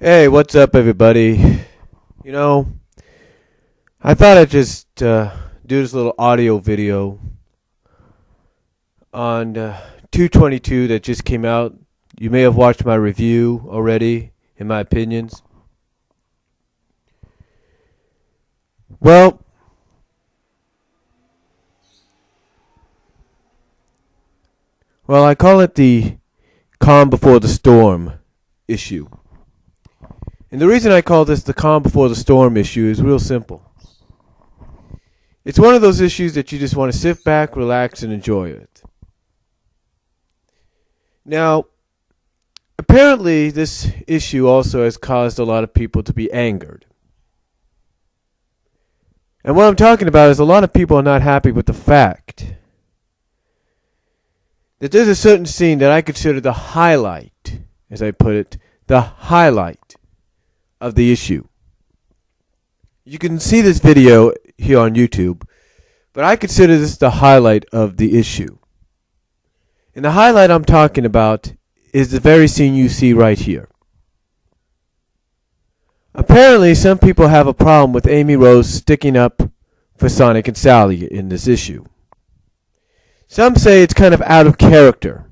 Hey, what's up, everybody? You know, I thought I'd just do this little audio video on 222 that just came out. You may have watched my review already, in my opinions. Well, I call it the calm before the storm issue. And the reason I call this the calm before the storm issue is real simple. It's one of those issues that you just want to sit back, relax, and enjoy it. Now, apparently this issue also has caused a lot of people to be angered. And what I'm talking about is a lot of people are not happy with the fact that there's a certain scene that I consider the highlight, as I put it, the highlight of the issue. You can see this video here on YouTube, but I consider this the highlight of the issue. And the highlight I'm talking about is the very scene you see right here. Apparently, some people have a problem with Amy Rose sticking up for Sonic and Sally in this issue. Some say it's kind of out of character.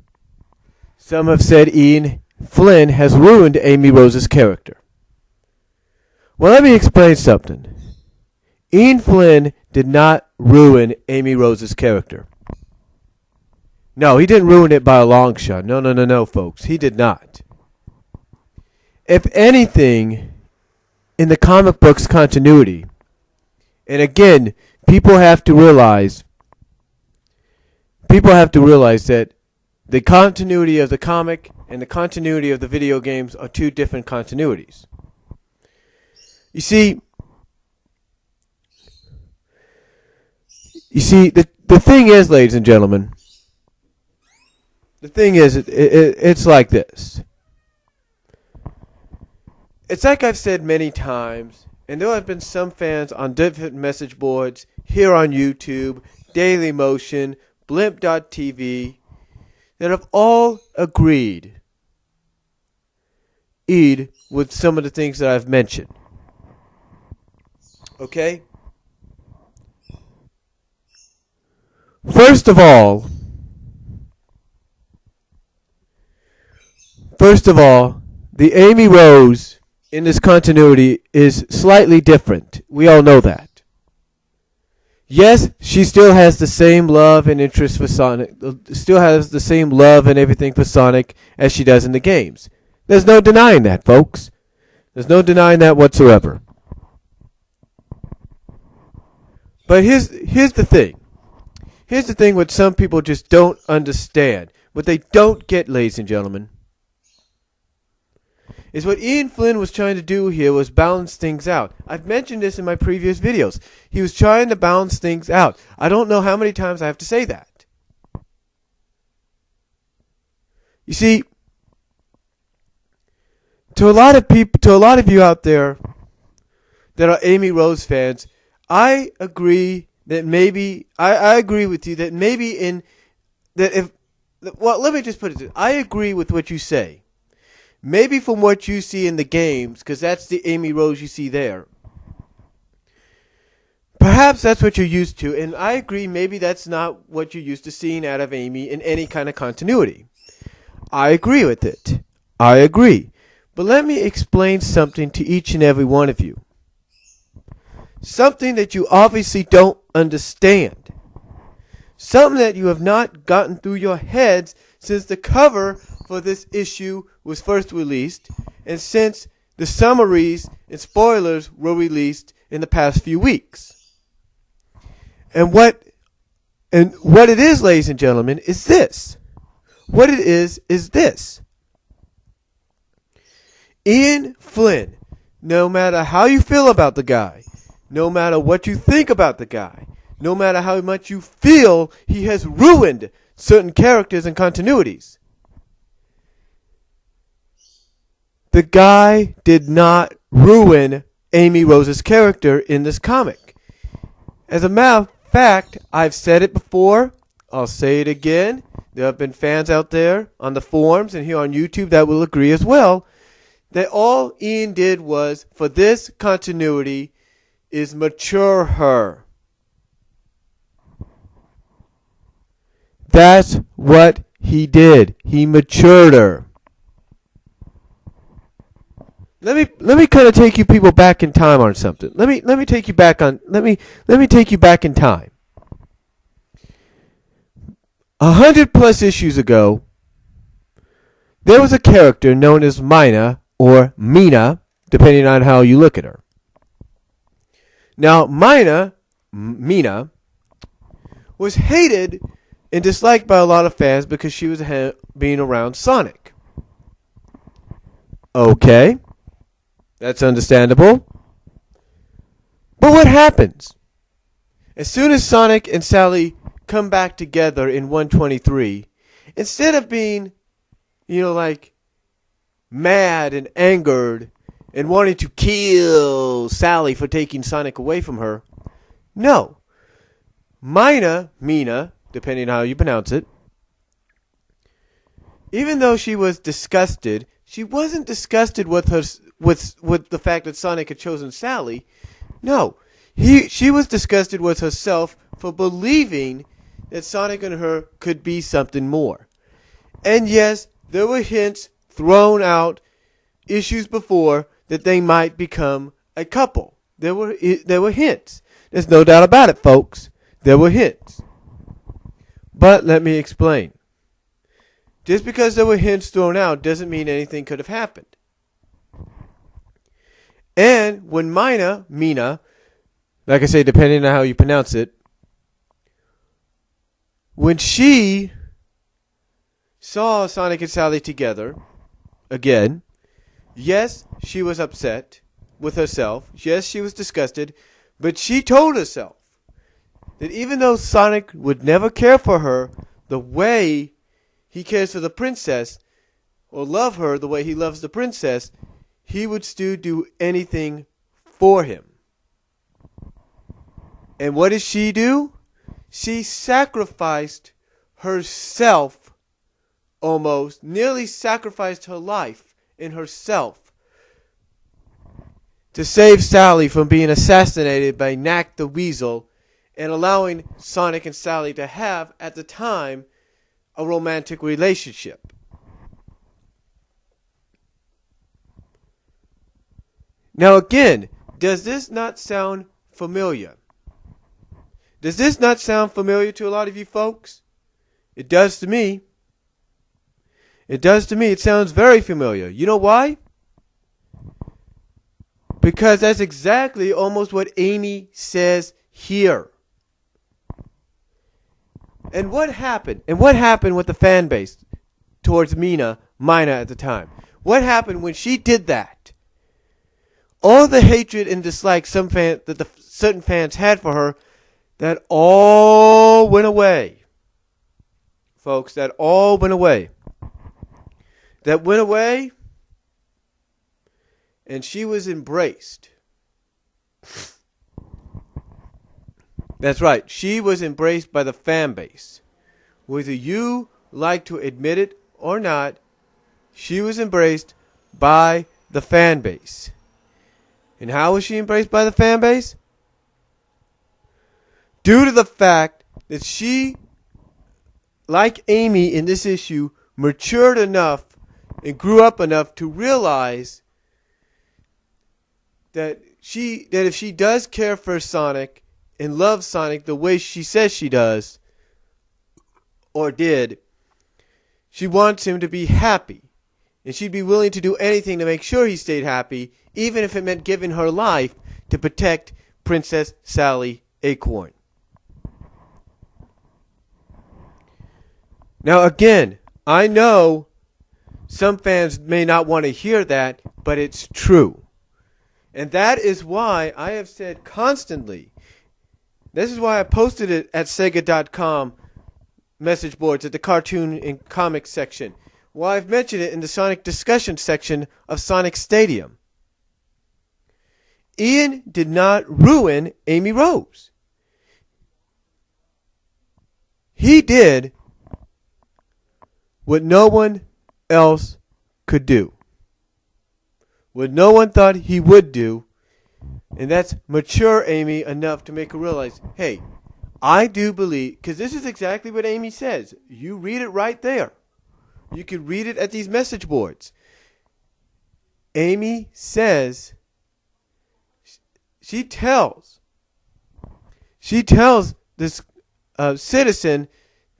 Some have said Ian Flynn has ruined Amy Rose's character. Well, let me explain something. Ian Flynn did not ruin Amy Rose's character. No, he didn't ruin it by a long shot. No, folks. He did not. If anything, in the comic book's continuity, and again, people have to realize that the continuity of the comic and the continuity of the video games are two different continuities. You see, the thing is, ladies and gentlemen, the thing is, it's like this. It's like I've said many times, and there have been some fans on different message boards, here on YouTube, Daily Motion, Blimp.tv, that have all agreed with some of the things that I've mentioned. Okay? First of all, the Amy Rose in this continuity is slightly different. We all know that. Yes, she still has the same love and interest for Sonic, still has the same love and everything for Sonic as she does in the games. There's no denying that, folks. There's no denying that whatsoever. But here's the thing. Here's the thing what some people just don't understand. What they don't get, ladies and gentlemen, is what Ian Flynn was trying to do here was balance things out. I've mentioned this in my previous videos. He was trying to balance things out. I don't know how many times I have to say that. You see, to a lot of you out there that are Amy Rose fans, I agree that maybe I agree with you that maybe let me just put it this. I agree with what you say. Maybe from what you see in the games, because that's the Amy Rose you see there. Perhaps that's what you're used to, and I agree maybe that's not what you're used to seeing out of Amy in any kind of continuity. I agree with it. I agree. But let me explain something to each and every one of you. Something that you obviously don't understand. Something that you have not gotten through your heads since the cover for this issue was first released, and since the summaries and spoilers were released in the past few weeks. And what it is, ladies and gentlemen, is this. What it is this. Ian Flynn, no matter how you feel about the guy, no matter what you think about the guy, no matter how much you feel he has ruined certain characters and continuities, the guy did not ruin Amy Rose's character in this comic. As a matter of fact, I've said it before, I'll say it again. There have been fans out there on the forums and here on YouTube that will agree as well. that all Ian did was, for this continuity, is mature her. That's what he did. He matured her. Let me kind of take you people back in time on something. Let me take you back on let me take you back in time. 100+ issues ago, there was a character known as Mina or Mina, depending on how you look at her. Now, Mina, was hated and disliked by a lot of fans because she was being around Sonic. Okay, that's understandable. But what happens? As soon as Sonic and Sally come back together in 123, instead of being, like mad and angered and wanting to kill Sally for taking Sonic away from her, no. Mina, depending on how you pronounce it, even though she was disgusted, she wasn't disgusted with the fact that Sonic had chosen Sally. No, she was disgusted with herself for believing that Sonic and her could be something more. And yes, there were hints thrown out issues before that they might become a couple. There were hints. There's no doubt about it, folks. There were hints. But let me explain. Just because there were hints thrown out doesn't mean anything could have happened. And when Mina, like I say, depending on how you pronounce it, when she saw Sonic and Sally together again, yes, she was upset with herself. Yes, she was disgusted. But she told herself that even though Sonic would never care for her the way he cares for the princess, or love her the way he loves the princess, he would still do anything for him. And what did she do? She sacrificed herself, almost, nearly sacrificed her life in herself to save Sally from being assassinated by Knack the Weasel and allowing Sonic and Sally to have, at the time, a romantic relationship. Now again, does this not sound familiar? Does this not sound familiar to a lot of you folks? It does to me. It does to me. It sounds very familiar. You know why? Because that's exactly almost what Amy says here. And what happened? And what happened with the fan base towards Mina at the time? What happened when she did that? All the hatred and dislike certain fans had for her, that all went away. Folks, that all went away. That went away, and she was embraced. That's right, she was embraced by the fan base. Whether you like to admit it or not, she was embraced by the fan base. And how was she embraced by the fan base? Due to the fact that she, like Amy in this issue, matured enough and grew up enough to realize that if she does care for Sonic and loves Sonic the way she says she does, or did, she wants him to be happy. And she'd be willing to do anything to make sure he stayed happy, even if it meant giving her life to protect Princess Sally Acorn. Now again, I know some fans may not want to hear that, but it's true. And that is why I have said constantly, this is why I posted it at Sega.com message boards at the cartoon and comics section. Why I've mentioned it in the Sonic discussion section of Sonic Stadium. Ian did not ruin Amy Rose. He did what no one else could do. what no one thought he would do, and that's mature Amy enough to make her realize, hey, I do believe, because this is exactly what Amy says. You read it right there. You can read it at these message boards. Amy says, she tells this citizen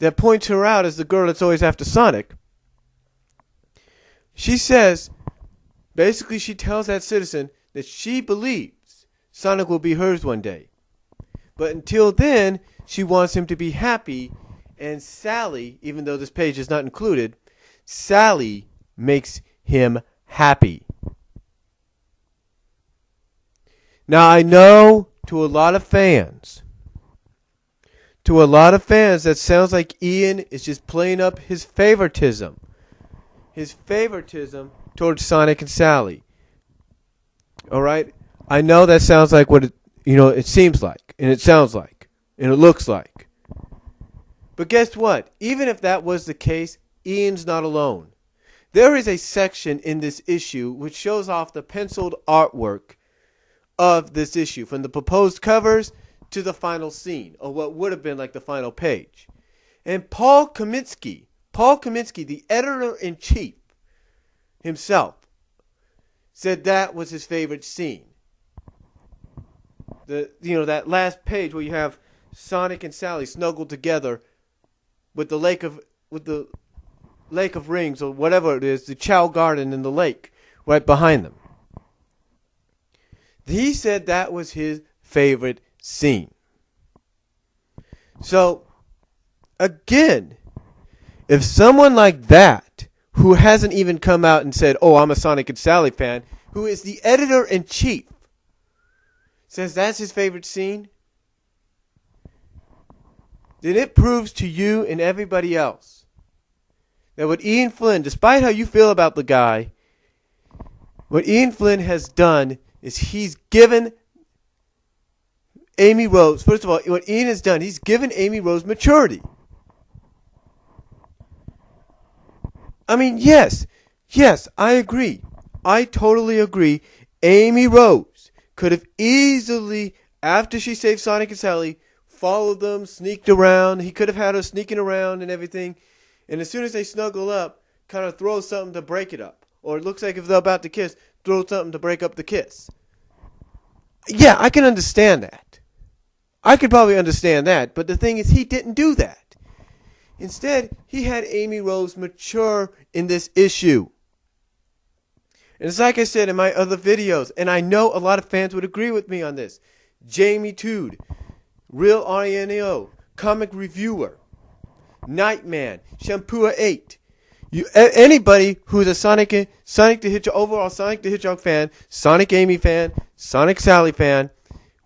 that points her out as the girl that's always after Sonic. She says, basically she tells that citizen that she believes Sonic will be hers one day. But until then, she wants him to be happy. And Sally, even though this page is not included, Sally makes him happy. Now, I know to a lot of fans that sounds like Ian is just playing up his favoritism. His favoritism towards Sonic and Sally. All right? I know that sounds like what it seems like, and it sounds like, and it looks like. But guess what? Even if that was the case, Ian's not alone. There is a section in this issue which shows off the penciled artwork of this issue, from the proposed covers to the final scene, or what would have been like the final page. And Paul Kaminsky, the editor-in-chief himself, said that was his favorite scene. That last page where you have Sonic and Sally snuggled together with the lake of rings, or whatever it is, the Chow Garden in the lake right behind them. He said that was his favorite scene. So, again, if someone like that, who hasn't even come out and said, oh, I'm a Sonic and Sally fan, who is the editor-in-chief, says that's his favorite scene, then it proves to you and everybody else that what Ian Flynn, despite how you feel about the guy, what Ian Flynn has done is he's given Amy Rose, first of all, what Ian has done, he's given Amy Rose maturity. I mean, yes, I agree. I totally agree. Amy Rose could have easily, after she saved Sonic and Sally, followed them, sneaked around. He could have had her sneaking around and everything. And as soon as they snuggle up, kind of throw something to break it up. Or it looks like if they're about to kiss, throw something to break up the kiss. Yeah, I can understand that. I could probably understand that. But the thing is, he didn't do that. Instead, he had Amy Rose mature in this issue. And it's like I said in my other videos, and I know a lot of fans would agree with me on this. Jamie Tood, Real RNO, Comic Reviewer, Nightman, Shampoo 8. Anybody who's a Sonic the Hedgehog, overall Sonic the Hedgehog fan, Sonic Amy fan, Sonic Sally fan,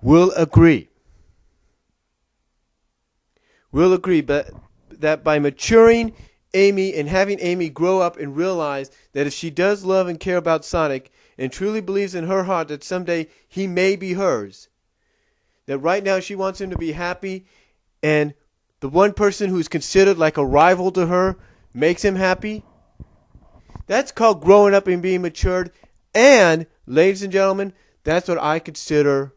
will agree. Will agree, but that by maturing Amy and having Amy grow up and realize that if she does love and care about Sonic and truly believes in her heart that someday he may be hers, that right now she wants him to be happy, and the one person who's considered like a rival to her makes him happy, that's called growing up and being matured. And, ladies and gentlemen, that's what I consider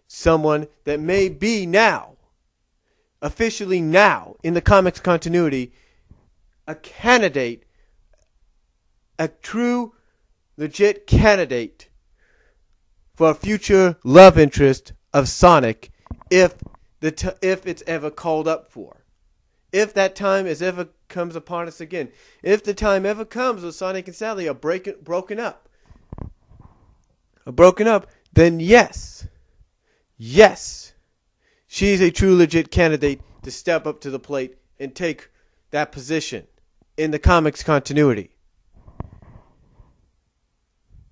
someone that may be now, officially now, in the comics continuity, a candidate, a true, legit candidate for a future love interest of Sonic if it's ever called up for. If that time is ever comes upon us again. If the time ever comes where Sonic and Sally are broken up, then yes, she's a true legit candidate to step up to the plate and take that position in the comics continuity.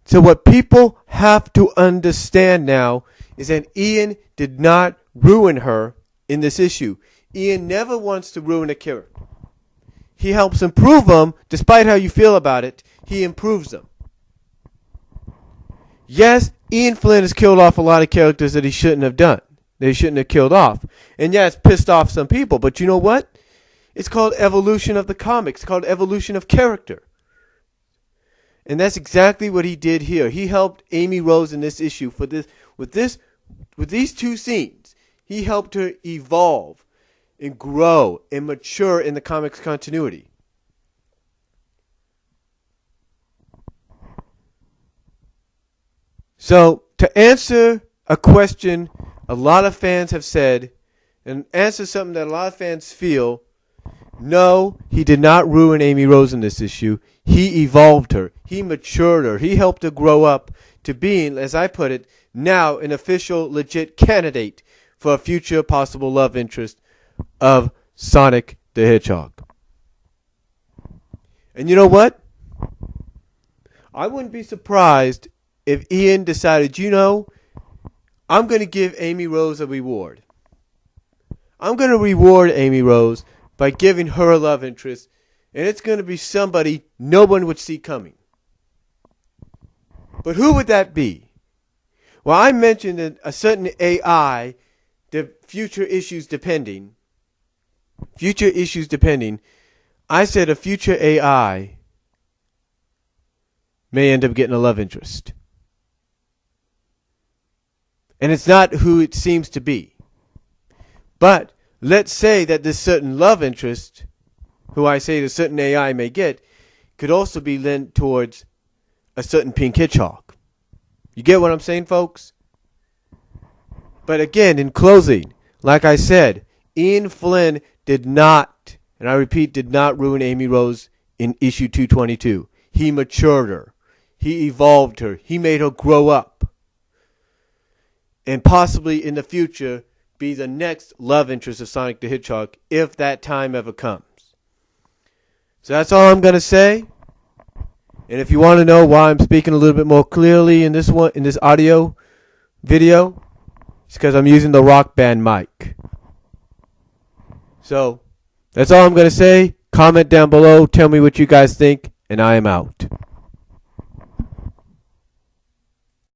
So what people have to understand now is that Ian did not ruin her in this issue. Ian never wants to ruin a character. He helps improve them, despite how you feel about it. He improves them. Yes, Ian Flynn has killed off a lot of characters that he shouldn't have done. That he shouldn't have killed off. And yeah, it's pissed off some people. But you know what? It's called evolution of the comics. It's called evolution of character. And that's exactly what he did here. He helped Amy Rose in this issue with these two scenes. He helped her evolve and grow and mature in the comics continuity. So, to answer a question a lot of fans have said, and answer something that a lot of fans feel, no, he did not ruin Amy Rose in this issue. He evolved her. He matured her. He helped her grow up to being, as I put it, now an official, legit candidate for a future possible love interest of Sonic the Hedgehog. And you know what? I wouldn't be surprised if Ian decided, I'm going to give Amy Rose a reward. I'm going to reward Amy Rose by giving her a love interest, and it's going to be somebody no one would see coming. But who would that be? Well, I mentioned that a certain AI, the future issues depending, I said a future AI may end up getting a love interest. And it's not who it seems to be. But let's say that this certain love interest, who I say the certain AI may get, could also be lent towards a certain pink hedgehog. You get what I'm saying, folks? But again, in closing, like I said, Ian Flynn did not, and I repeat, did not ruin Amy Rose in issue 222. He matured her. He evolved her. He made her grow up. And possibly in the future be the next love interest of Sonic the Hedgehog if that time ever comes. So that's all I'm going to say. And if you want to know why I'm speaking a little bit more clearly in this audio video, it's because I'm using the Rock Band mic. So that's all I'm going to say. Comment down below. Tell me what you guys think. And I am out.